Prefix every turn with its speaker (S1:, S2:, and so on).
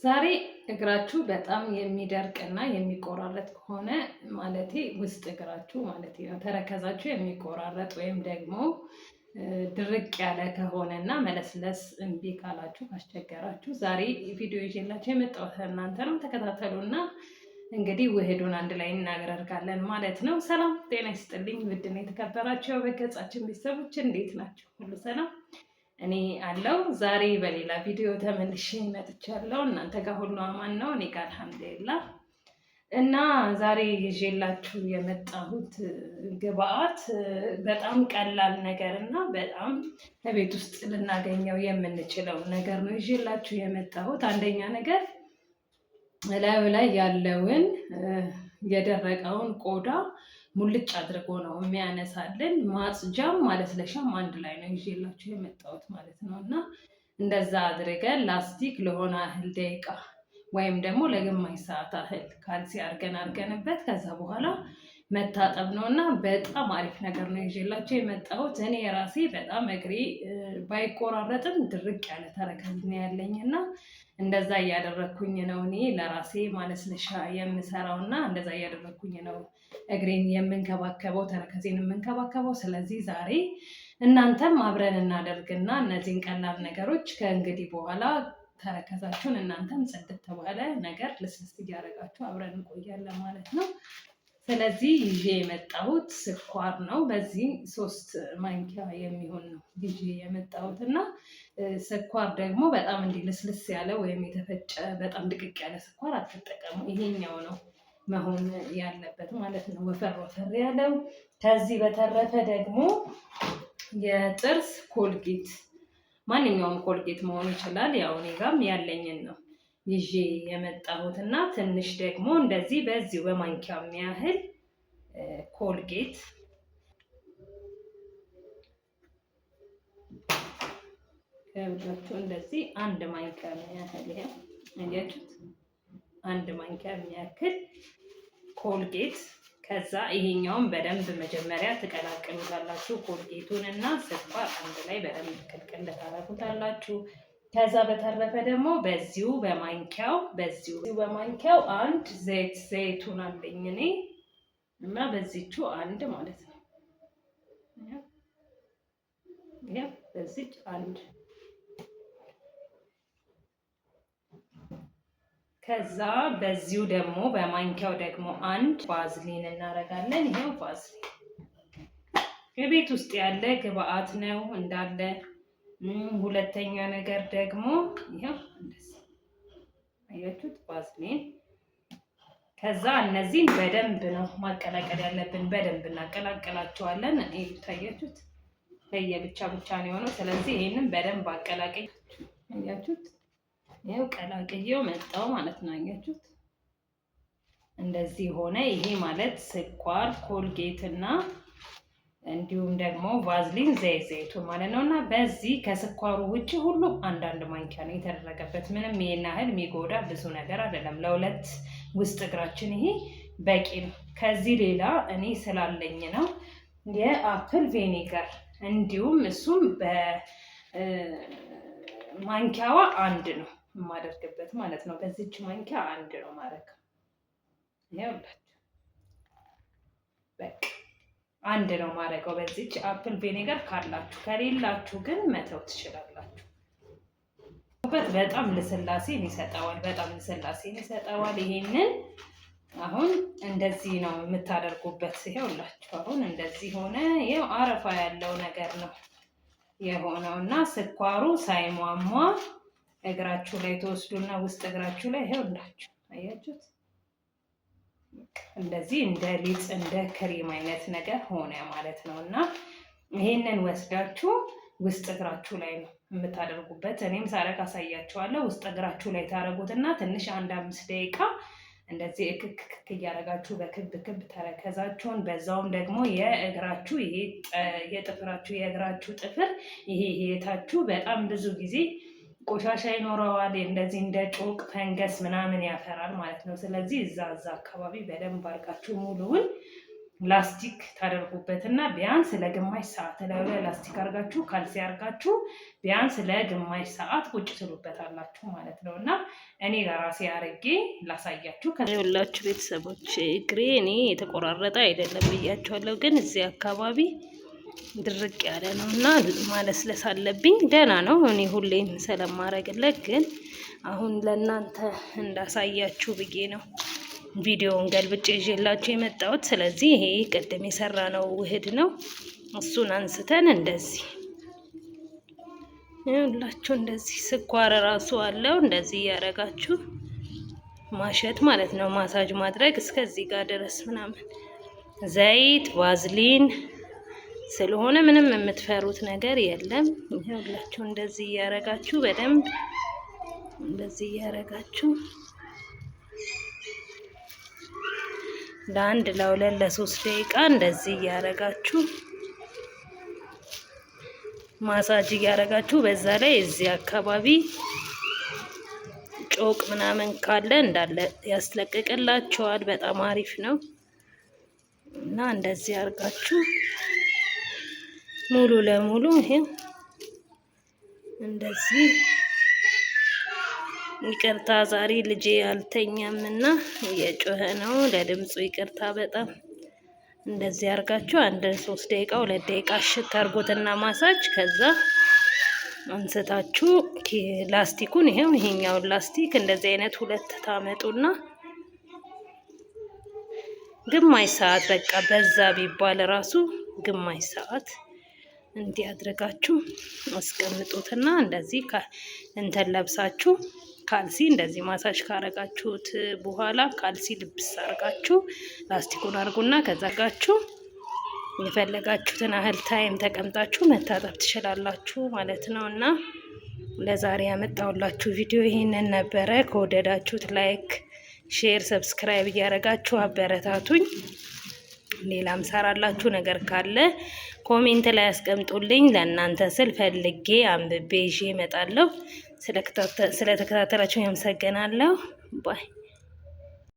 S1: ዛሬ እግራችሁ በጣም የሚደርቅና የሚቆራረጥ ከሆነ ማለቴ ውስጥ እግራችሁ ማለቴ ነው ተረከዛችሁ የሚቆራረጥ ወይም ደግሞ ድርቅ ያለ ከሆነና መለስለስ እምቢ ካላችሁ ካስቸገራችሁ ዛሬ ቪዲዮ ይዤላችሁ የመጣሁት እናንተ ነው። ተከታተሉና እንግዲህ ውህዱን አንድ ላይ እናደርጋለን ማለት ነው። ሰላም ጤና ይስጥልኝ ውድና የተከበራችሁ በገጻችን ቤተሰቦች እንዴት ናቸው? ሁሉ ሰላም? እኔ አለው ዛሬ በሌላ ቪዲዮ ተመልሼ መጥቻለሁ። እናንተ ጋር ሁሉ አማን ነው? እኔ ጋር አልሐምዱሊላህ። እና ዛሬ ይዤላችሁ የመጣሁት ግብአት በጣም ቀላል ነገር እና በጣም በቤት ውስጥ ልናገኘው የምንችለው ነገር ነው ይዤላችሁ የመጣሁት። አንደኛ ነገር እላዩ ላይ ያለውን የደረቀውን ቆዳ ሙልጭ አድርጎ ነው የሚያነሳልን። ማጽጃም ማለስለሻም አንድ ላይ ነው ይዤላችሁ የመጣሁት ማለት ነው። እና እንደዛ አድርገን ላስቲክ ለሆነ ያህል ደቂቃ ወይም ደግሞ ለግማሽ ሰዓት ያህል ካልሲ አድርገንበት ከዛ በኋላ መታጠብ ነው እና በጣም አሪፍ ነገር ነው ይዤላችሁ የመጣሁት። እኔ የራሴ በጣም እግሬ ባይቆራረጥም ድርቅ ያለ ተረከዝ ነው ያለኝ እና እንደዛ እያደረግኩኝ ነው እኔ ለራሴ ማለስለሻ የምሰራው እና እንደዛ እያደረግኩኝ ነው እግሬን የምንከባከበው ተረከዜን የምንከባከበው። ስለዚህ ዛሬ እናንተም አብረን እናደርግና እነዚህን ቀላል ነገሮች ከእንግዲህ በኋላ ተረከዛችሁን እናንተም ጽድት ባለ ነገር ልስልስ እያደረጋችሁ አብረን እንቆያለን ማለት ነው። ስለዚህ ይዤ የመጣሁት ስኳር ነው። በዚህ 3 ማንኪያ የሚሆን ነው ይዤ የመጣሁት እና ስኳር ደግሞ በጣም እንዲህ ልስልስ ያለ ወይም የተፈጨ በጣም ድቅቅ ያለ ስኳር አትጠቀሙ። ይሄኛው ነው መሆን ያለበት ማለት ነው፣ ወፈር ወፈር ያለው። ከዚህ በተረፈ ደግሞ የጥርስ ኮልጌት፣ ማንኛውም ኮልጌት መሆን ይችላል። ያው እኔ ጋም ያለኝን ነው ይዤ የመጣሁት እና ትንሽ ደግሞ እንደዚህ በዚሁ በማንኪያ የሚያህል ኮልጌት ከብዛችሁ እንደዚህ 1 ማንኪያ የሚያህል ይሄ አያችሁት፣ 1 ማንኪያ የሚያክል ኮልጌት። ከዛ ይሄኛውን በደንብ መጀመሪያ ትቀላቅሉታላችሁ። ኮልጌቱን እና ስኳር አንድ ላይ በደንብ ቅልቅል ታደርጉታላችሁ። ከዛ በተረፈ ደግሞ በዚሁ በማንኪያው 1 ዘይቱን አለኝ እኔ እና በዚቹ 1 ማለት ነው። ያ በዚች 1። ከዛ በዚሁ ደግሞ በማንኪያው ደግሞ 1 ቫዝሊን እናደርጋለን። ይሄው ቫዝሊን የቤት ውስጥ ያለ ግብአት ነው እንዳለ። ሁለተኛ ነገር ደግሞ ይሄው እንደዚህ አያችሁት ቫዝሊን። ከዛ እነዚህን በደንብ ነው ማቀላቀል ያለብን፣ በደንብ እናቀላቅላቸዋለን። ይሄ ታያችሁት ለየብቻ ብቻ ነው የሆነው። ስለዚህ ይሄንን በደንብ አቀላቅል። አያችሁት ይሄው ቀላቅዬው መጣው ማለት ነው። አያችሁት እንደዚህ ሆነ። ይሄ ማለት ስኳር ኮልጌት እና እንዲሁም ደግሞ ቫዝሊን ዘይቱን ማለት ነው። እና በዚህ ከስኳሩ ውጪ ሁሉም 1 ማንኪያ ነው የተደረገበት። ምንም ይሄን ያህል የሚጎዳ ብዙ ነገር አይደለም። ለሁለት ውስጥ እግራችን ይሄ በቂ ነው። ከዚህ ሌላ እኔ ስላለኝ ነው የአፕል ቬኒገር፣ እንዲሁም እሱም በማንኪያዋ 1 ነው የማደርግበት ማለት ነው። በዚች ማንኪያ 1 ነው ማድረግ። ይኸውላችሁ በቃ 1 ነው ማድረገው በዚች አፕል ቬኒገር። ካላችሁ ከሌላችሁ ግን መተው ትችላላችሁ። በጣም ልስላሴን ይሰጠዋል። ይሄንን አሁን እንደዚህ ነው የምታደርጉበት። ይኸውላችሁ አሁን እንደዚህ ሆነ። ይኸው አረፋ ያለው ነገር ነው የሆነው እና ስኳሩ ሳይሟሟ እግራችሁ ላይ ተወስዱና ውስጥ እግራችሁ ላይ ይኸውላችሁ አያችሁት እንደዚህ እንደ ሊጥ እንደ ክሬም አይነት ነገር ሆነ ማለት ነው። እና ይሄንን ወስዳችሁ ውስጥ እግራችሁ ላይ ነው የምታደርጉበት። እኔም ሳረግ አሳያችኋለሁ። ውስጥ እግራችሁ ላይ ታረጉትና ትንሽ 1-5 ደቂቃ እንደዚህ እክክ እያደረጋችሁ በክብ ክብ ተረከዛችሁን፣ በዛውም ደግሞ የእግራችሁ ይሄ የጥፍራችሁ የእግራችሁ ጥፍር ይሄ የታችሁ በጣም ብዙ ጊዜ ቆሻሻ ይኖረዋል። እንደዚህ እንደ ጮቅ ፈንገስ ምናምን ያፈራል ማለት ነው። ስለዚህ እዛ አካባቢ በደንብ አድርጋችሁ ሙሉውን ላስቲክ ታደርጉበትና ቢያንስ ለግማሽ ሰዓት ላይ ላስቲክ አርጋችሁ ካልሲ አርጋችሁ ቢያንስ ለግማሽ ሰዓት ቁጭ ትሉበታላችሁ ማለት ነው። እና እኔ ለራሴ አርጌ ላሳያችሁ። ከሁላችሁ ቤተሰቦች እግሬ እኔ የተቆራረጠ አይደለም ብያችኋለሁ፣ ግን እዚህ አካባቢ ድርቅ ያለ ነው እና ማለስለስ አለብኝ። ደህና ነው እኔ ሁሌም ስለማረግለት፣ ግን አሁን ለእናንተ እንዳሳያችሁ ብዬ ነው ቪዲዮውን ገልብጬ ይዤላችሁ የመጣሁት። ስለዚህ ይሄ ቅድም የሰራነው ውህድ ነው። እሱን አንስተን እንደዚህ ሁላችሁ እንደዚህ ስኳር ራሱ አለው እንደዚህ እያደረጋችሁ ማሸት ማለት ነው። ማሳጅ ማድረግ እስከዚህ ጋር ድረስ ምናምን። ዘይት ቫዝሊን ስለሆነ ምንም የምትፈሩት ነገር የለም። ሁላችሁ እንደዚህ እያደረጋችሁ በደንብ እንደዚህ እያደረጋችሁ ለአንድ ለሁለት ለሶስት ደቂቃ እንደዚህ እያደረጋችሁ ማሳጅ እያደረጋችሁ፣ በዛ ላይ እዚህ አካባቢ ጮቅ ምናምን ካለ እንዳለ ያስለቅቅላችኋል። በጣም አሪፍ ነው እና እንደዚህ አድርጋችሁ ሙሉ ለሙሉ ይሄ እንደዚህ። ይቅርታ ዛሬ ልጄ አልተኛም እና እየጮኸ ነው፣ ለድምፁ ይቅርታ በጣም። እንደዚህ አድርጋችሁ አንድ 3 ደቂቃ 2 ደቂቃ እሽት አድርጎትና ማሳጅ፣ ከዛ አንስታችሁ ላስቲኩን ይሄኛውን ላስቲክ እንደዚህ አይነት 2 ታመጡና ግማሽ ሰዓት በቃ በዛ ቢባል ራሱ ግማሽ ሰዓት እንዲህ አድርጋችሁ አስቀምጡትና እንደዚህ እንትን ለብሳችሁ ካልሲ እንደዚህ ማሳጅ ካረጋችሁት በኋላ ካልሲ ልብስ አርጋችሁ ላስቲኩን አርጉና ከዛጋችሁ የፈለጋችሁትን ያህል ታይም ተቀምጣችሁ መታጠብ ትችላላችሁ ማለት ነው። እና ለዛሬ ያመጣሁላችሁ ቪዲዮ ይሄንን ነበረ። ከወደዳችሁት ላይክ፣ ሼር፣ ሰብስክራይብ እያደረጋችሁ አበረታቱኝ። ሌላም ሰራላችሁ ነገር ካለ ኮሜንት ላይ አስቀምጡልኝ። ለእናንተ ስል ፈልጌ አንብቤ ይዤ እመጣለሁ። ስለተከታተላችሁ ያመሰግናለሁ። ባይ